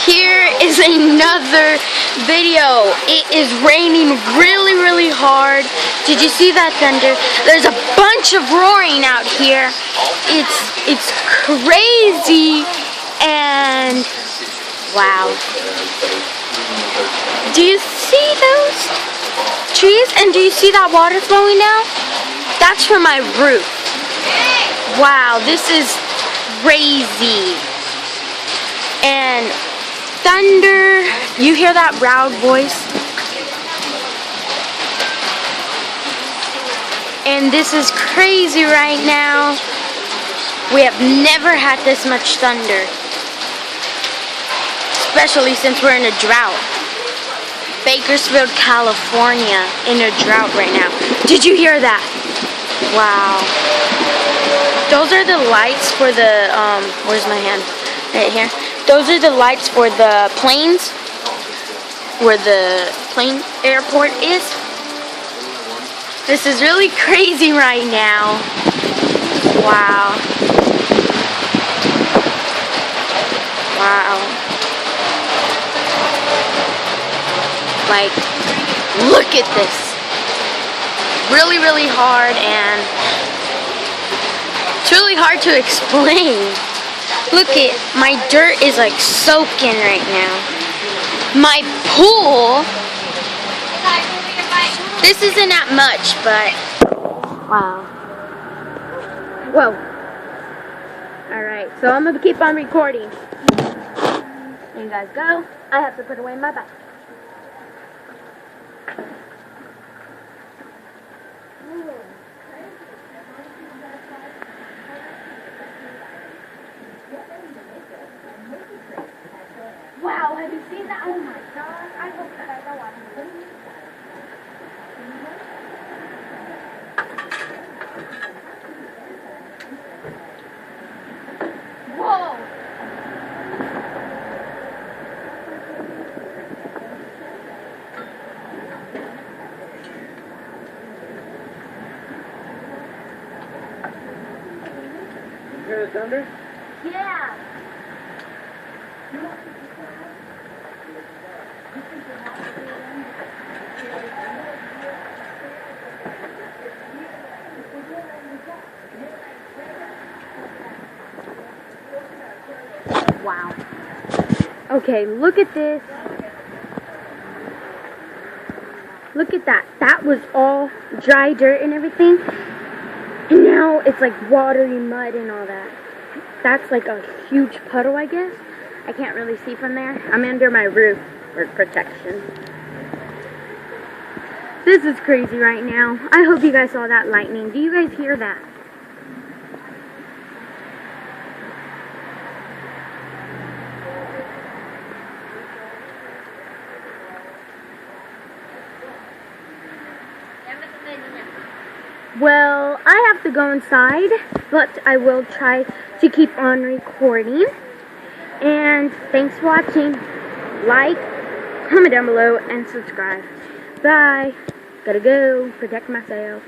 here is another video. It is raining really, really hard. Did you see that thunder? There's a bunch of roaring out here. It's crazy, and wow. Do you see those trees? And do you see that water flowing now? That's from my roof. Wow, this is crazy. And thunder, you hear that loud voice? And this is crazy right now. We have never had this much thunder, especially since we're in a drought. Bakersfield, California, in a drought right now. Did you hear that? Wow. Those are the lights for the, where's my hand? Right here. Those are the lights for the planes, where the plane airport is. This is really crazy right now. Wow. Wow. Like, look at this. Really, really hard, and it's really hard to explain. Look at, my dirt is like soaking right now. My pool, this isn't that much, but wow. Whoa. Alright, so I'm going to keep on recording. There you guys go. I have to put away my bike. Wow, have you seen that? Oh my gosh, I hope that I don't want to. Whoa! You hear the thunder? Yeah! Wow. Okay, look at this. Look at that. That was all dry dirt and everything. And now it's like watery mud and all that. That's like a huge puddle, I guess. I can't really see from there. I'm under my roof for protection. This is crazy right now. I hope you guys saw that lightning. Do you guys hear that? Well, I have to go inside, but I will try to keep on recording. And thanks for watching. Like, comment down below, and subscribe. Bye. Gotta go. Protect myself.